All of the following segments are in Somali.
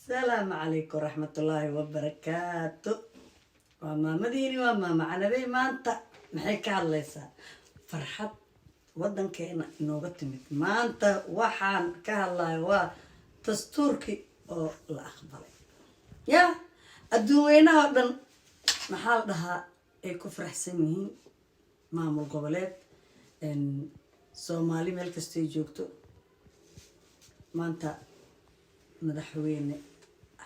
السلام عليكم ورحمة الله وبركاته. وما مديني وما معنا بي ما أنت محيك عليسا فرحت ودن كينا إنه قتمت ما أنت وحان كهالله تستوركي أو الأخبار يا الدوينة هذن محل لها كفر حسنين معمول قبلات إن سومالي ملك استيجوكتو ما أنت مدحوين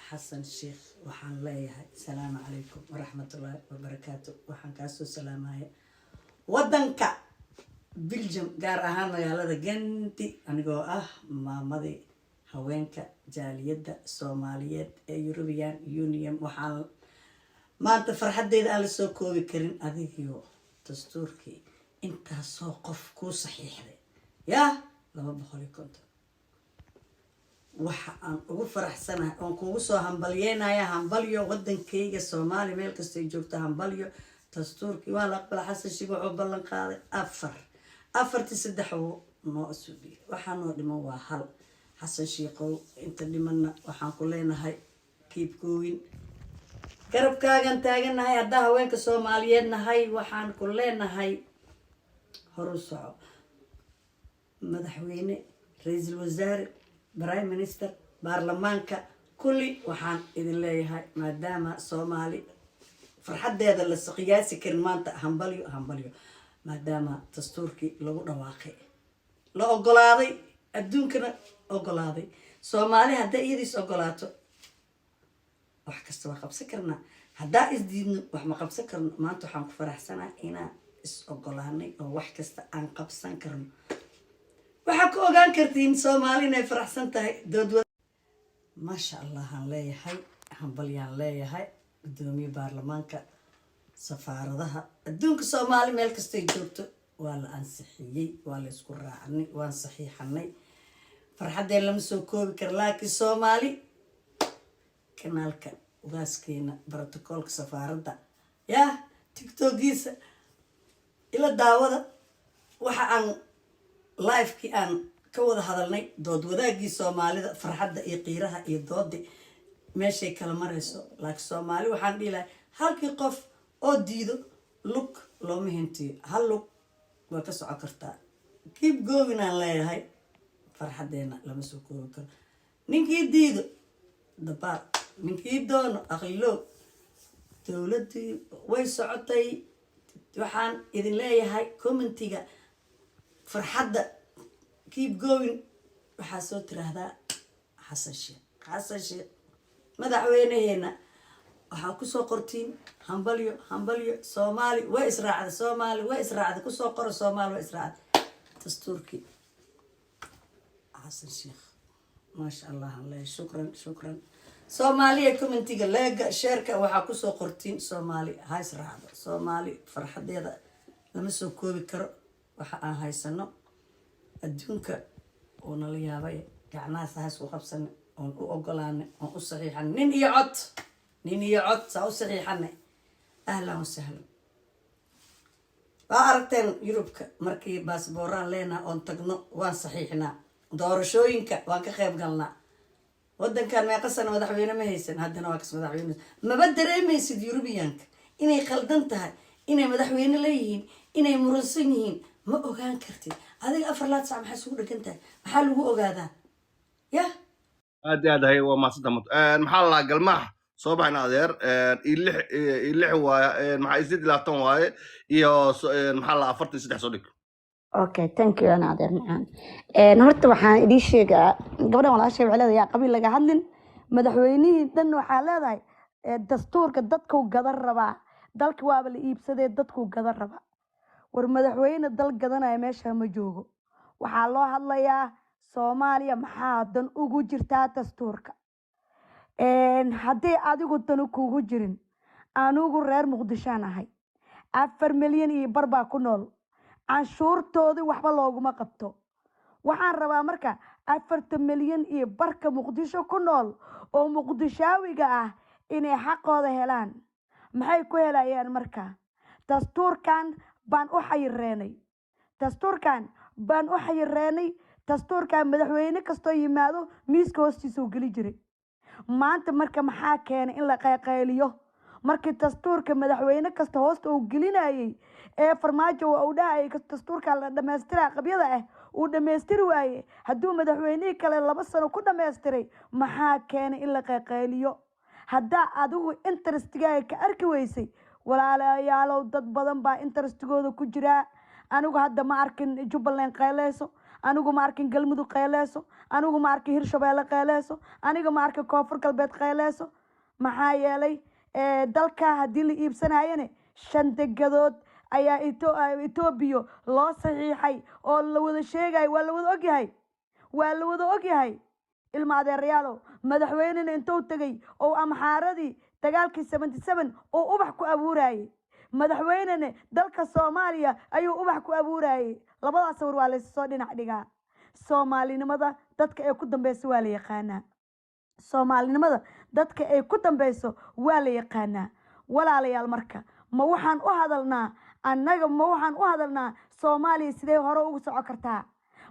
حسن الشيخ وحان ليهي السلام عليكم ورحمة الله وبركاته وحان كاسو سلام هاي ودنك بلجم قار أهان مقالة جنتي أنقو مامدي هوينك جالية سوماليات يوروبيان يونيون وحان ما أنت فرحت ديد على سوكو بكرين أذيكيو تستوركي انت سوقف كو صحيح دي يا لما بخولي كنت waxaan ugu faraxsanahay oon kugu soo hambalyeynaya hambalyo wadankayga Soomaali meel kasta ay joogto hambalyo dastuurkii waa la aqbal xasan shigo oo ballan qaaday afartii saddex noo asuubi waxaan noo dhiman waa hal xasan shiiqo inta dhimanna waxaan ku leenahay keep going garabkaagan taaganahay hadda haweenka Soomaaliyeed nahay waxaan ku leenahay horu soco madaxweyne ra'iisul wasaare برايم مينستر برلمانكا كلي وحان إذن ليهاي ماداما صومالي فرحد هذا السقياسي كرمانتا همبليو ماداما تستوركي لو رواقي لو أقلادي الدون كنا أقلادي صومالي هدا إيديس أقلاتو وحكستوا قبسكرنا هدا إزدين وحما قبسكرنا ما انتو حامك فرح سنة إنا إس أقلاني أو وحكستا أن قبسان كرنا waxaa ku ogaan kartiin Soomaali inay faraxsan tahay dood ma sha Allah aan leeyahay hambalyaan leeyahay gudoomiye baarlamaanka safaaradaha adduunka Soomaali meel kasta ay joogto waa la ansixiyay waa la isku raacnay waan saxiixanay farxadeen lama soo koobi kar laakiin Soomaali kanaalka ugaaskeena protocolka safaaradda ya tiktokiisa ila daawada waxa aan لايف كي أن كوض هذا الني دود وذاقي سومالي فرحدة يقيرها يدودي ماشي كلمرسو لك سومالي وحان بيلا هل كي قف أو ديدو لوك لو مهنتي هل لوك وكسو عكرتا keep going على هاي فرحدينا لما سوكو بكر نينكي ديدو دبار نينكي دونو أخيلو دولتي ويسعطي وحان إذن لاي هاي كومنتيغا فرحدة keep going وحاسوت هذا حسن شيء مدحوينه هنا وحاكسو قرتين همبليو صومالي وإسراع كسو قر صومالي وإسراع تستوركي حسن شيخ ما شاء الله الله شكرا صومالي كومنتي لاقا شركة وحاكسو قرتين صومالي هاي إسراع صومالي فرحدة هذا لما سو كوبي كرو waxaan haysano adduunka oo nala yaabay gacnaha saas u qabsan oo u ogolaanay oo u saxiixan nin iyo cod saa u saxiixanay ahlan wa sahlan waa aragteen Yurubka markii baasbooraan leena oon tagno waan saxiixnaa doorashooyinka waan ka qayb galnaa wadankan meeqa sano madaxweyne ma haysan haddana waa kas madaxweyne maba dareemaysid Yurubiyaanka inay qaldan tahay inay madaxweyne leeyihiin inay muransan yihiin ما أوغان كرتي هذا أفرلات سام حسود كنت محل هو أوغادا يا هذا هي وما صدمت محل قلمح صوبح نادر اللي هو مع يزيد لا تون واي يا محل أفرت يصدح صديق اوكي ثانك يو نادر معان horta waxaan idin sheegaa gabadhan walaashay waxay leedahay qabiil laga hadlin madaxweynihii dan waxa leedahay dastuurka dadku gadan rabaa dalka waaba la iibsaday dadku gadan rabaa war madaxweyne dal gadanaya meesha ma joogo waxaa loo hadlayaa Soomaaliya maxaa dan ugu jirtaa dastuurka haddii adigu dan kugu jirin anugu reer Muqdisho ahay 4 milyan iyo bar baa ku nool canshuurtooda waxba looguma qabto waxaan rabaa marka 4 milyan iyo barka Muqdisho ku nool oo Muqdishaawiga ah inay xaqooda helaan maxay ku helayaan marka dastuurkan baan u xayireenay dastuurkan madaxweyne kasto yimaado miiska hoostiisa uu gali jiray maanta marka maxaa keenay in la qayqayliyo markii dastuurka madaxweyne kasta hoosta uu gelinayay ee farmaajo uu dhahayay dastuurka la dhammaystiraa qabyada ah uu dhammaystiri waaye hadduu madaxweynihii kale 2 sano ku dhammaystiray maxaa keenay in la qayqayliyo haddaa adigu interestigaaga ka arki weysay walaalayaalow dad badan baa interestigooda ku jiraa anigu hadda ma arkin Jubbaland qayleyso anigu ma arkin Galmudug qayleyso anigu ma arkin Hirshabeelle qayleyso anigu ma arkin Koonfur Galbeed qayleyso maxaa yeelay dalka haddii la iibsanayane 5 degadood ayaa Itoobiya loo saxiixay oo la wada sheegay waa la wada ogyahay ilma adeerayaalow madaxweynena intuu tagay oo amxaaradii dagaalkii 77 oo ubax ku abuurayay madaxweynena dalka Soomaaliya ayuu ubax ku abuurayay labadaas war waa la soo dhinac dhigaa Soomaalinimada dadka ay ku dambeysay waa la yaqaanaa Soomaalinimada dadka ay ku dambayso waa la yaqaanaa walaalayaal marka ma waxaan u hadalnaa annaga ma waxaan u hadalnaa Soomaaliya sidee hore ugu socon kartaa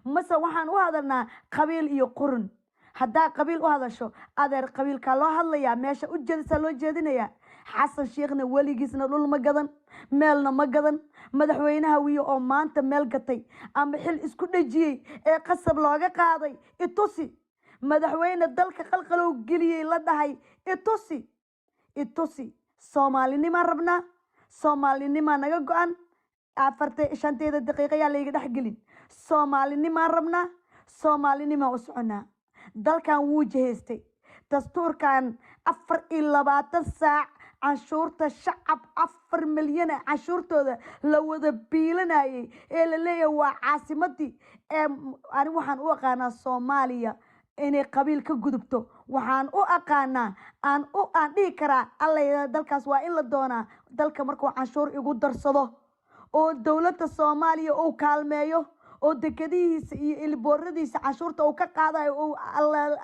mase waxaan u hadalnaa qabiil iyo qurun haddaa qabiil u hadasho adeer qabiilka loo hadlayaa meesha u jeedisa loo jeedinayaa xasan sheekhna weligiisna dhul ma gadan meelna ma gadan madaxweynaha wiyo oo maanta meel gatay ama xil isku dhajiyay ee qasab looga qaaday itusi madaxweyne dalka qalqalow geliyay la dhahay itusi Soomaalinimo rabnaa Soomaalinimo naga go'an 4 daqiiqo yaa la iga dhex gelin Soomaalinimo rabnaa Soomaalinimo u soconaa dalkan wuu jeestay dastuurkan 24 saac canshuurta shacab 4 milyan canshuurtooda la wada biilanayay ee la leeyahay waa caasimadii ani waxaan u aqaanaa Soomaaliya inay qabiil ka gudubto waxaan u aqaanaa aan dhihi karaa alla dalkaas waa in la doonaa dalka markuu canshuur igu darsado oo dawladda Soomaaliya uu kaalmeeyo oo dekadihiisa iyo ilbooradiisa canshuurta uu ka qaadayo oo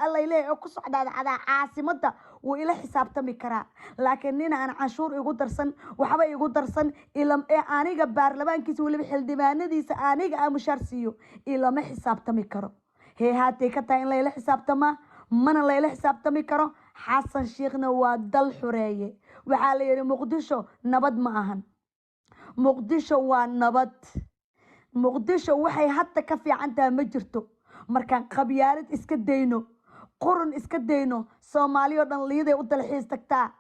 alla ilaahay ku socdaada caasimada uu ila xisaabtami karaa laakiin nin aan canshuur igu darsan waxba igu darsan aniga baarlamaankiisa waliba xildhibaanadiisa aniga aan mushaar siiyo ilama xisaabtami karo haatay ka tahay in la ila xisaabtama mana la ila xisaabtami karo xasan sheekhna waa dal xureeye waxaa la yiri Muqdisho nabad ma ahan Muqdisho waa nabad Muqdisho waxay hadda ka fiican tahay ma jirto markaan qabyaalad iska dayno qurun iska dayno Soomaaliya dhan liiday u dalxiis tagtaa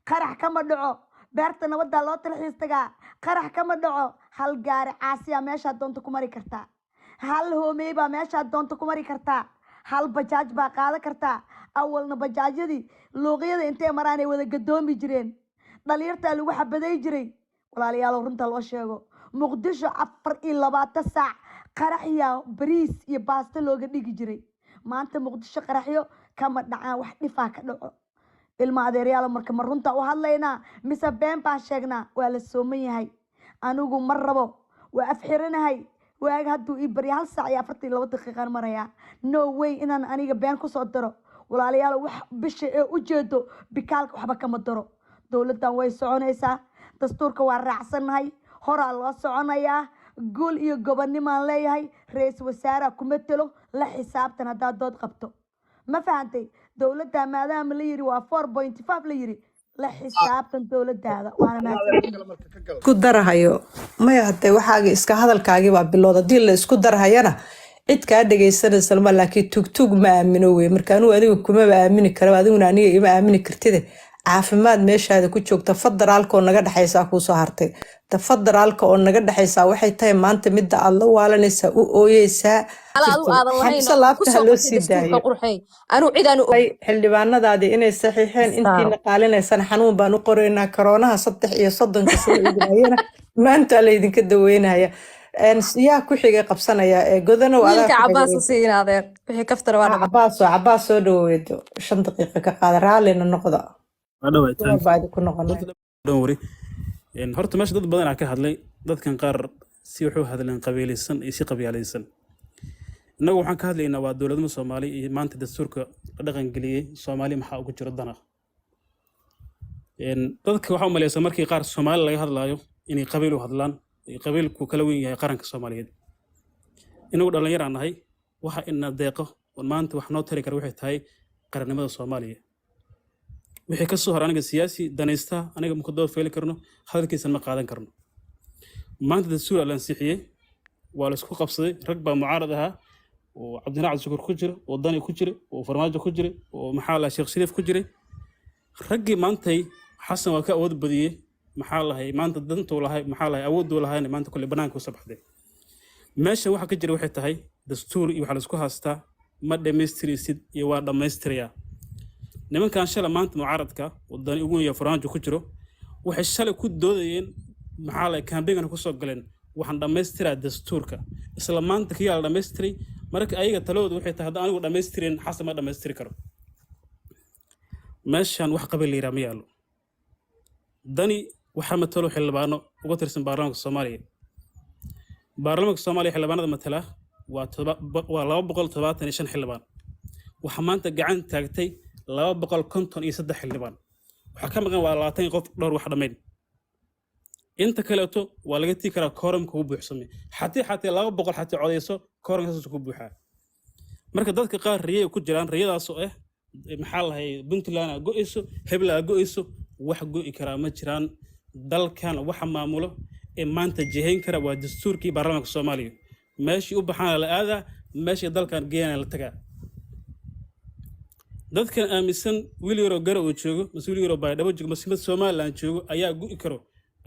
qarax kama dhaco beerta nabadda loo dalxiis tagaa qarax kama dhaco hal gaari caasiya meesha doonto ku mari kartaa hal hoomey baa meesha doonto ku mari kartaa hal bajaaj baa qaadan kartaa awalna bajaajyadii luuqyada intee maraan ay wada gadoomi jireen dhalinyarta lagu xabaday jiray walaalayaal runta loo sheego Muqdisho 24 saac qaraxya bariis iyo baasto looga dhigi jiray maanta Muqdisho qaraxyo kama dhacaan wax dhifaa ka dhaco ilma adeerayaal marka ma runta u hadlaynaa mise been baan sheegnaa waa la sooman yahay anigu mar rabo waa afxiranahay waag hadduu ii bari 1 saac iyo 42 daqiiqo maraya no way inaan aniga been ku soo daro walaalayaal wax bisha ee u jeedo bikaalka waxba kama daro dawladdan way soconaysaa dastuurka waa raacsanahay horaa loo soconayaa guul iyo gobonnimaan leeyahay ra'iisul wasaare kuma talo la xisaabtan haddaad dood qabto ma fahantay dawladda maadaama la yiri waa 4.5 la yiri la xisaabtan dawladdaada waana isku darahayo maya hadee waxaaga iska hadalkaagii baa bilowda hadii la isku darahayana cid kaa dhagaysanaysa ma laakiin tugtug ma aamino wey marka anigu adiga kuma aamini karo adiguna aniga ima aamini kartide caafimaad meeshaada ku joogta federaalka oo naga dhaxaysa ku soo hartay ta federaalka oo naga dhaxaysa waxay tahay maanta mid aad la waalanaysa u ooyeysa xabsa laabta loo sii daayo xildhibaanadaadii inay saxiixeen intii naqaalinaysan xanuun baan u qoraynaa koroonaha 3 iyo 30 sano idinayana maanta la idinka daweynaya yaa ku xigay qabsanaya ee godanow cabaas soo dhaweedo 5 daqiiqo ka qaada raalina noqda horta meesha dad badan ka hadlay dadkan qaar si wuxuu hadleen qabiilaysan iyo si qabyaalaysan inagu waxaan ka hadlaynaa waa dowladnimo Soomaali iyo maanta dastuurka la dhaqan geliyay Soomaali maxaa ugu jira dana dadka waxa u maleeyay markii qaar Soomaali laga hadlaayo inay qabiil u hadlaan qabiilku kala weyn yahay qaranka Soomaaliyeed inagu dhalinyaro nahay waxa ina deeqo oo maanta wax noo tari kara waxay tahay qarannimada Soomaaliya wixii ka soo har aniga siyaasi danaysta aniga ma ku daba feeli karno hadalkiisan ma qaadan karno maanta dastuur la ansixiyey waa la isku qabsaday rag baa mucaarad ahaa oo cabdinaac shukur ku jira oo dani ku jira oo farmaajo ku jira oo maxaa la sheekh shariif ku jiray raggii maantay xasan waa ka awood badiyey maxaa lahay maanta dantuu lahay maxaa lahay awooduu lahayna maanta kule banaanka u sabaxday meeshan waxa ka jira waxay tahay dastuur iyo waxa la isku haystaa ma dhammaystiraysid iyo waa dhammaystirayaa nimankan shalay maanta mucaaradka wadani ugu iyo farmaajo ku jiro waxay shalay ku doodayeen maxaa lahay kaambeygana ku soo galeen waxaan dhammaystiraa dastuurka isla maanta kiyaa la dhammaystiray marka ayaga taloodu waxay tahay haddaan anigu dhammaystirin xasan ma dhammaystiri karo meeshan wax qabay la yidhaha ma yaallo dani waxaa matalo xildhibaano uga tirsan baarlamaanka soomaaliya baarlamaanka soomaaliya xildhibaanada matala waa 275 xildhibaan waxaa maanta gacan taagtay 253 xildhibaan waxaa ka maqan waa 20 qof dhowr wax dhammayn inta kaleeto waa laga tii karaa kooramka u buuxsamay xataa 200 xataa codeyso kooramkaas ku buuxaa marka dadka qaar riyay ku jiraan riyadaas oo ah maxaa lahay Puntland go'ayso hebla go'ayso wax go'i karaa ma jiraan dalkan waxa maamulo ee maanta jihayn kara waa dastuurkii baarlamaanka Soomaaliya meeshii u baxaan la aada meeshii dalkan geeyana la tagaa dadkan aaminsan wiil yaro gara uu joogo mas'uul yaro baydhabo joogo mas'uuliyad Soomaaliland joogo ayaa go'i karo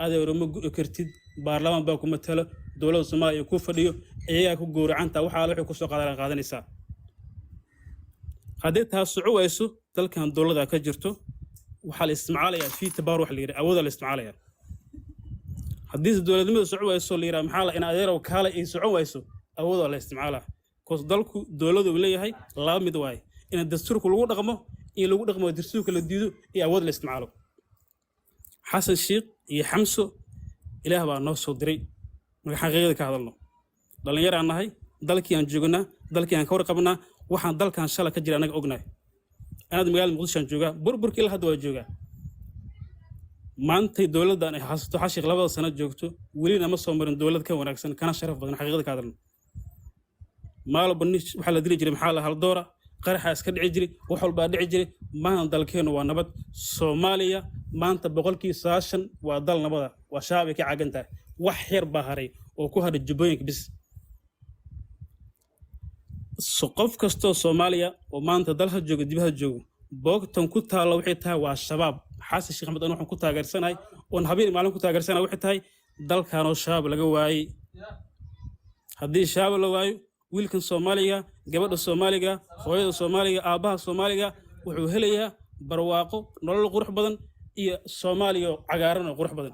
adeero ma go'i kartid baarlamaan baa ku matalo dowladda Soomaaliya ku fadhiyo iyaga ku gooracanta waxa la wixii ku soo qaadanaysaa haddii taas socowayso dalkan dowladda ka jirto waxa la isticmaalayaa fi tabaar wax la yiraahdo awood la isticmaalayaa haddii dowladnimada socowayso la yiraahdo maxaa la in adeero kale ay socowayso awood la isticmaalaa koos dalku dowladdu leeyahay laba mid waay in dastuurku lagu dhaqmo in lagu dhaqmo dastuurka la diido iyo awood la isticmaalo xasan sheekh iyo xamso ilaah baa noo soo diray marka xaqiiqada ka hadalno dhalinyaro aan nahay dalkii aan joognaa dalkii aan ka warqabnaa waxaan dalkan shalay ka jira anaga ognahay anad magaalada muqdisho aan joogaa burburkii ilaa hadda waa joogaa maantay dowladdan ay xasuusto xashiq 2 sano joogto welina ma soo marin dowlad ka wanaagsan kana sharaf badan xaqiiqada ka hadalno maalo banish waxa la diri jiray maxaa la hal doora qaraxa iska dhici jiray wax walba dhici jiray maanta dalkeenu waa nabad Soomaaliya maanta 90% waa dal nabada waa shacab ka caagantahay wax yar baa haray oo ku hadhay jubbooyinka bis qof kastoo Soomaaliya oo maanta dalka jooga dibadda jooga boogtan ku taalo waxay tahay waa shabaab xasan sheekh Axmed waxaan ku taageersanahay oo habeen maalin ku taageersanahay waxay tahay dalkan oo shabaab laga waayay haddii shabaab la waayo wiilkan Soomaaliga gabadha Soomaaliga hooyada Soomaaliga aabaha Soomaaliga wuxuu helayaa barwaaqo nolol qurux badan iyo Soomaaliya cagaaran oo qurux badan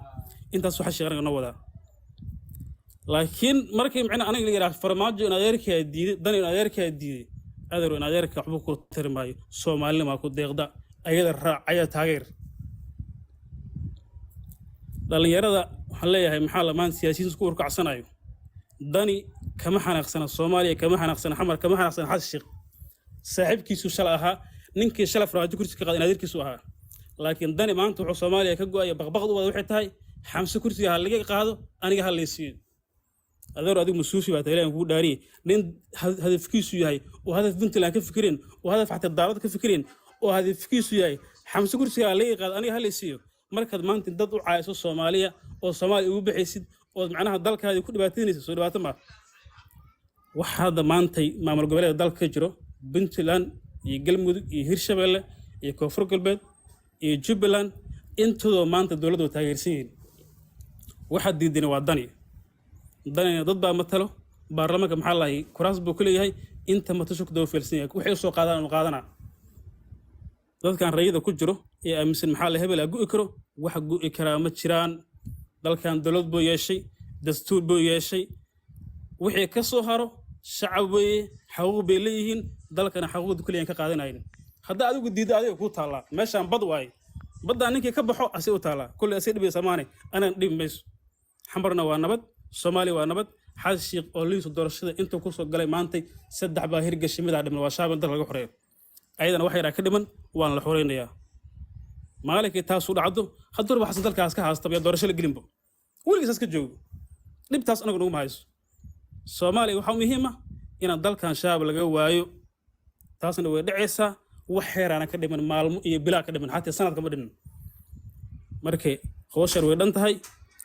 intaas waxa sheegan noo wada laakiin markii macna aniga la yiraahdo farmaajo in adeerkii diiday dan in adeerkii diiday adeer in adeerka waxba ku tirmaayo Soomaalima ku deeqda ayada raacaya taageer dhalinyarada waxaan leeyahay maxaa la maan siyaasiyiin isku urkacsanayo dani kama xanaaqsana Soomaaliya kama xanaaqsana xamar kama xanaaqsana xasan sheekh saaxiibkiisu shalay ahaa ninkii shalay farmaajo kursi ka qaaday adeerkiisu ahaa laakiin dani maanta wuxuu Soomaaliya ka go'ay baqbaqdu wada waxay tahay xamse kursiga hal laga qaado aniga hal leesiyo adeer adigu masuufi baa taylaan ku dhaariyay nin hadafkiisu yahay oo hadaf Puntland ka fikireen oo hadaf xataa daalad ka fikireen oo hadafkiisu yahay xamse kursiga laga qaado aniga hal leesiyo markaad maanta dad u caayso Soomaaliya oo Soomaaliya ugu bixaysid oo macnaha dalkaada ku dhibaataynayso soo dhibaato ma waxaad maantay maamul goboleed dalka jiro Puntland iyo Galmudug iyo Hirshabelle iyo Koonfur Galbeed iyo Jubbaland intooda maanta dawladdu taageersan yihiin waxa diidina waa dani dad baa matalo baarlamaanka maxaa lahay kuraas buu ku leeyahay inta matasho ku dawfilsan yahay waxay soo qaadana dadkan rayida ku jiro ee aaminsan maxaa la hebel go'i karo wax go'i kara ma jiraan dalkan dawlad buu yeeshay dastuur buu yeeshay wixii ka soo haro shacab way xaquuq bay leeyihiin dalkana xaquuqda kulliyan ka qaadanayeen hadda adigu diido adiga ku taala meeshan bad waay badda ninkii ka baxo asii u taala kulli asii dhibay samaanay anaan dhib mayso xambarna waa nabad Soomaaliya waa nabad xasan sheekh oo liiso doorashada intuu ku soo galay maantay 3 baa hirgashay mid dhiman waa shacab dal laga xoreeyo ayadana wax yar ka dhiman waan la xoreynayaa maalinka taas u dhacdo haddii wax dalkaas ka haastay doorasho la gelinbo weligiis ka joogo dhibtaas anagu nagu mahayso Soomaaliya waxa muhiim ah in dalkan shacab laga waayo taasna way dhacaysaa wax xeeraana ka dhiman maalmo iyo bilaa ka dhiman xataa sanad kama dhiman markay hawshan way dhan tahay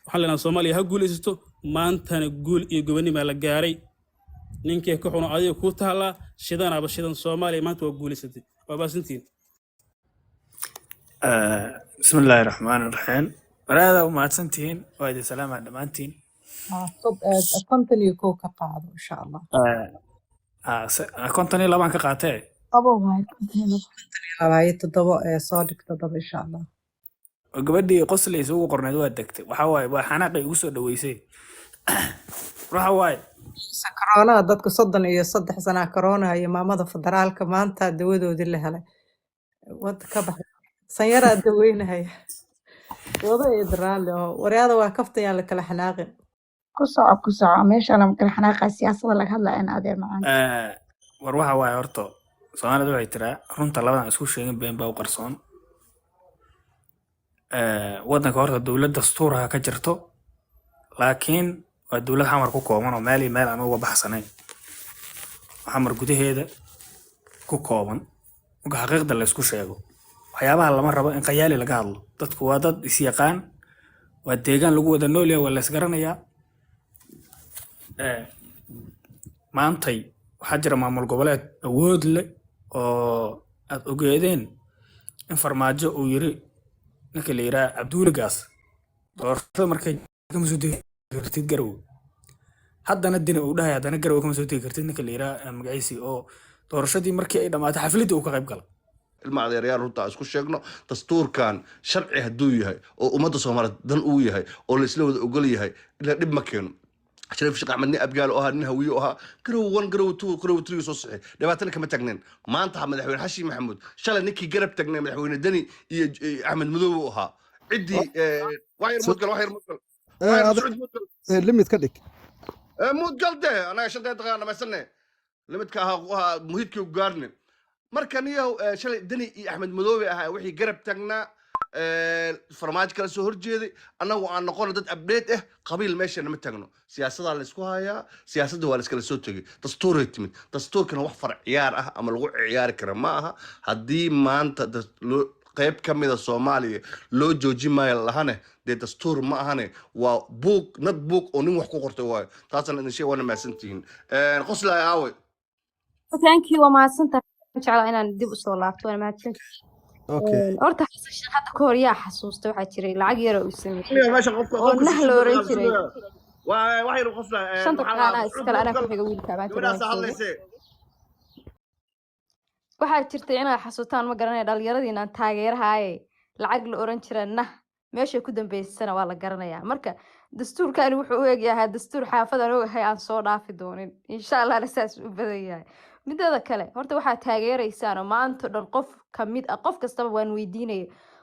waxaan leenahay Soomaaliya ha guulaysato maantana guul iyo gobonimo la gaaray ninkii ka xuno adiga ku taala shidanaba shidan Soomaaliya maanta waa guulaysatay waa baasintiin بسم الله الرحمن الرحيم وهذا وما تسنتين وايد سلام على دمانتين كونتني كوكا قاعدة إن شاء الله كنتني لبان كقاطع abo waay labayo toddobo soo dhigto toddobo insha allah gabadhii qosle isugu qorneed waa degtay waxa waaye waa xanaaqay ugu soo dhaweysay waxa waaye corona dadka 33 sano corona iyo maamada federaalka maanta dawadoodii la helay wada ka baxay sanyara daweynaya wada idraal wariyaada waa kaftayaan la kala xanaaqin ku soco meesha la kala xanaaqa siyaasadda laga hadlayo in adeer macaan war waxa waaye horto Soomaalidu waxay tiraa runta labadan isku sheegin been baa u qarsoon wadanka horta dawlad dastuuraha ka jirto laakiin waa dawlad xamar ku kooban oo meel aan uga baxsanayn xamar gudaheeda ku kooban uga xaqiiqda la isku sheego waxyaabaha lama rabo in qayaali laga hadlo dadku waa dad is yaqaan waa deegaan lagu wada nool yahay waa la isgaranayaa maantay waxaa jira maamul goboleed awood leh oo aad ogeedeen in farmaajo uu yiri ninka la yiraahdo Cabduuli Gaas doorashada markay kama soo degi kartid garow haddana dina uu dhahay haddana garow kama soo degi kartid ninka la yiraahdo magaciisi oo doorashadii markii ay dhamaatay xafladii uu ka qayb galay ilma adeeryaal runta isku sheegno dastuurkan sharci haduu yahay oo ummadda Soomaaliyeed dan uu yahay oo la isla wada ogol yahay ila dib ma keeno شريف شيخ أحمد أبجال أوها إنها ويوها قروا 1 قروا 2 قروا 3 صحيح دبعتنا كم تجنن ما أنت محمد حوين حشي محمود شال نكي قرب تجنن من حوين الدني أحمد مذوبها عدي واحد مدقل واحد مدقل لم يتكلك مدقل ده أنا عشان ده أنا مثلاً لما تكها مهيتك وقارن مركنيه شال الدني أحمد مذوبها وحي قرب تجنا فرماج kala soo horjeeday anagu aan noqon dad update ah qabiil meesha nama tagno siyaasadda la isku haya siyaasadda waa la iskala soo tagay dastuuray timid dastuurkana wax far ciyaar ah ama lagu ciyaari karo ma aha hadii maanta qayb kamid ah Soomaaliya loo joojimaayo lahane de dastuur ma ahane waa book not book oo nin wax ku qortay waayo taasna in shay wana maasantiin qoslay aawe thank you ma santa jeclaa inaan dib u soo laabto ma maasan horta xasuusta hadda ka hor yaa xasuusta waxa jiray lacag yar oo sameeyay meesha qofka oo nah loo oran jiray waxay qofla shanta qaana iskala ana ku xiga wiilka baan waxa jirtay inay xasuutaan ma garanay dhalinyaradiina aan taageerahay lacag la oran jiray nah meesha ku dambeysana waa la garanayaa marka dastuurkan wuxuu u eegyahay dastuur xaafadan oo hay aan soo dhaafi doonin insha Allah la saas u badan yahay midada kale horta waxa taageeraysaan maanta dhan qof kamid ah qof kasta waan weydiinay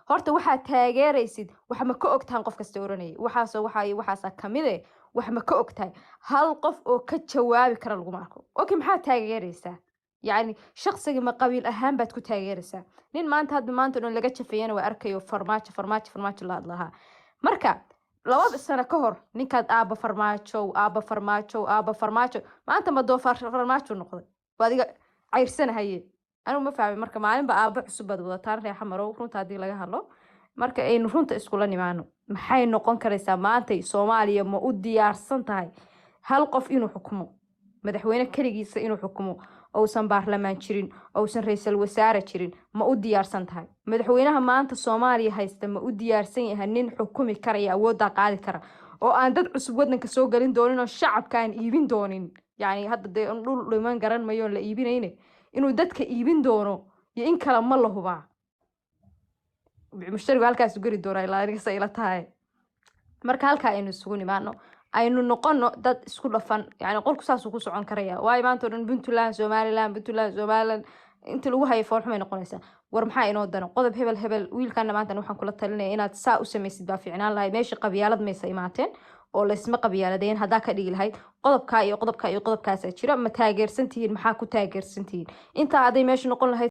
horta waxa taageeraysid waxa ma ka ogtaan qof kasta oranay waxaas kamid ah wax ma ka ogtahay hal qof oo ka jawaabi kara lagu marko okay maxaa taageeraysaa يعني شخصي ما قبيل أهم بتكون تغييرسا لين ما أنت إنه لقيت شفيان وأركيو فرماتش الله لها مركا لو السنة كهر نكاد أبا فرماتشو ما أنت ما دو فرماتشو نقطة وهذه عير سنة هي أنا ما فاهم مركا معلم بقى أبا عصبة وطار لي حمرو فرنت هذه لقاها له مركا إيه نفرنت إسكولاني معنا محي نقون كريسا ما أنت صوماليا ما أودي يارسنت هاي هل قف إنه حكمه مدحوينه كليجيس إنه حكمه أوسن برلمان جيرين أوسن رئيس الوزراء جيرين ما u diyaarsan tahay madaxweynaha maanta Soomaaliya haysta ma u diyaarsan yahay nin xukumi karaya awood qaadi kara oo aan dad cusub wadanka soo galin doonin oo shacabka aan iibin doonin yani hadda de dhul dhiman garan mayo la iibinayne inuu dadka iibin doono iyo in kala ma la hubaa mushtariga halkaas u gari doona ilaa aniga ila tahay marka halka aynu isugu nimaano aynu noqono dad isku dhafan yani qolku saas uu ku socon karaya waay maanta dhan Puntland Somaliland inta lagu hayo foorxumay noqonaysa war maxaa inoo dano qodob hebel wiilkana maanta waxaan kula talinaya inaad saa u sameeysid baa fiicnaan lahayd meesha qabyaalad maysa imaateen oo la isma qabyaaladeen hadaa ka dhigi lahayd qodobkaas jira ma taageersantihiin maxaa ku taageersantihiin inta aday meesha noqon lahayd